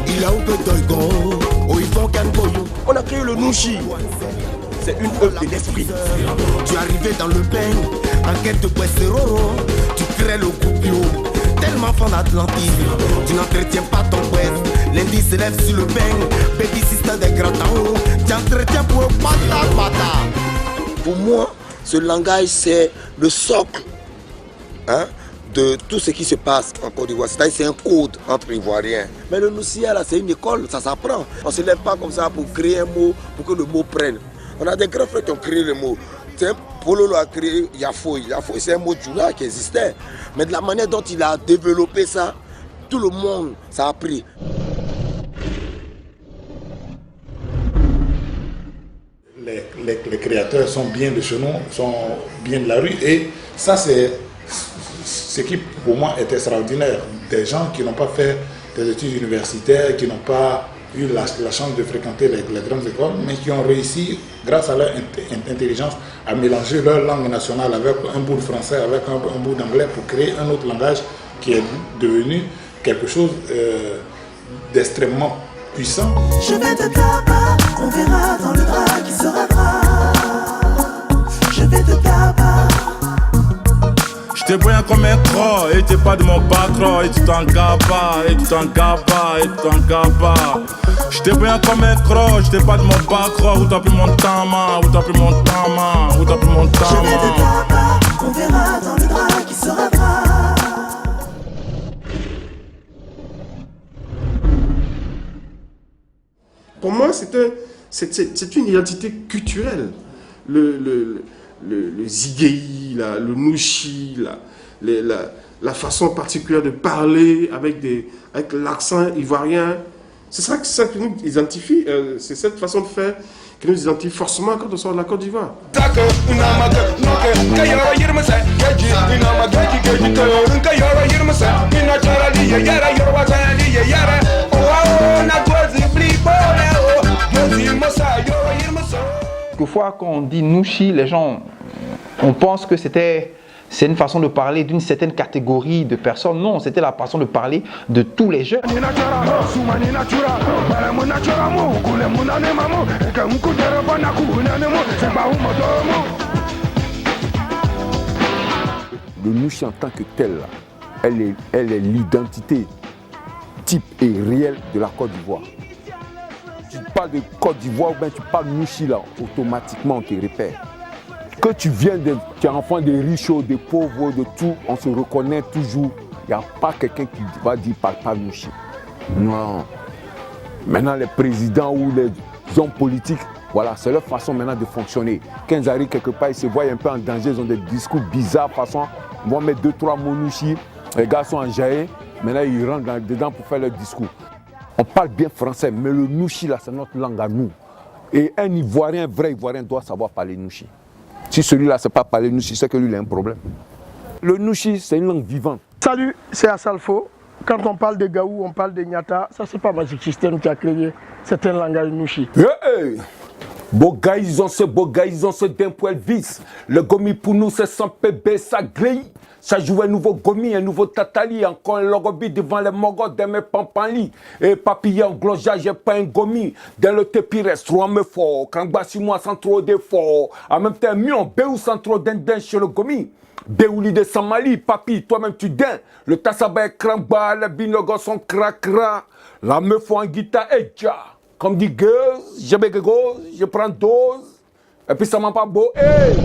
Il a ouvert Doigo, au Yvon Kangoyo. On a créé le Nushi. C'est une œuvre de l'esprit. Tu es arrivé dans le bain, en quête de Bouesseroro. Tu crées le coupio, tellement fan d'Atlantique. Tu n'entretiens pas ton West. Lundi se lève sur le bain, baby sister des grands taos. Tu entretiens pour un pata. Pour moi, ce langage, c'est le socle de tout ce qui se passe en Côte d'Ivoire. C'est-à-dire c'est un code entre Ivoiriens. Mais le Noussia, là, c'est une école, ça s'apprend. On ne se lève pas comme ça pour créer un mot, pour que le mot prenne. On a des grands frères qui ont créé le mot. Pololo a créé Yafoy. Yafoy, c'est un mot djoula qui existait. Mais de la manière dont il a développé ça, tout le monde, ça a pris. Les créateurs sont bien de ce nom, sont bien de la rue. Et ça, c'est ce qui, pour moi, est extraordinaire. Des gens qui n'ont pas fait des études universitaires, qui n'ont pas eu la chance de fréquenter les grandes écoles, mais qui ont réussi, grâce à leur intelligence, à mélanger leur langue nationale avec un bout de français, avec un bout d'anglais, pour créer un autre langage qui est devenu quelque chose d'extrêmement puissant. Je vais te tabac, on verra dans le drap qui sera drap. Je vais te tabac. J'étais brillant comme un croc, et t'es pas de mon background, et tu t'en gabas, et tu t'en gabas, et tu t'en gabas. J'étais brillant comme un croc, j'étais pas de mon background, où t'as pris mon tama, où t'as pris mon tama, où t'as pris mon tama. Je vais te tabac, on verra dans le drap qui sera drap. Pour moi, c'est une identité culturelle. Le zigei, le nushi, la façon particulière de parler avec l'accent ivoirien. C'est ça qui nous identifie. C'est cette façon de faire qui nous identifie forcément quand on sort de la Côte d'Ivoire. Quelquefois, quand on dit Nushi, les gens, on pense que c'est une façon de parler d'une certaine catégorie de personnes. Non, c'était la façon de parler de tous les jeunes. Le Nushi en tant que tel, elle est l'identité type et réelle de la Côte d'Ivoire. Tu parles de Côte d'Ivoire ou bien tu parles Nushi là, automatiquement on te repère. Que tu es enfant des riches, des pauvres, de tout, on se reconnaît toujours. Il n'y a pas quelqu'un qui va dire parle pas Nushi. Non. Maintenant les présidents ou les hommes politiques, voilà, c'est leur façon maintenant de fonctionner. Quand ils arrivent quelque part, ils se voient un peu en danger, ils ont des discours bizarres, façon, ils vont mettre 2-3 mots Nushi, les gars sont enjaillés, maintenant ils rentrent dedans pour faire leur discours. On parle bien français, mais le Nushi là, c'est notre langue à nous. Et un Ivoirien, un vrai Ivoirien doit savoir parler Nushi. Si celui-là ne sait pas parler Nushi, c'est que lui il a un problème. Le Nushi, c'est une langue vivante. Salut, c'est Assalfo. Quand on parle de Gaou, on parle de Nyata. Ça, c'est pas Magic System qui a créé certains langages Nushi. Hey! Bogaïsons ce d'un poil vis. Le gomi pour nous, c'est sans pébé, ça grille. Ça joue un nouveau gomi, un nouveau tatali. Encore un logobi devant les mogos de mes pampali. Et papillon, gloja, j'ai pas un gomi. Dans le tepi, reste trop me fort. Quand bassi moi sans trop d'effort. En même temps, mieux, béou sans trop d'indin chez le gomi. Béouli de Samali, papi, toi-même tu dins. Le tassaba est cramba, les binogos sont cracra. La meuf en guitare est ja. Comme dit girls, je prends dose. Et puis ça m'a pas beau. Hey!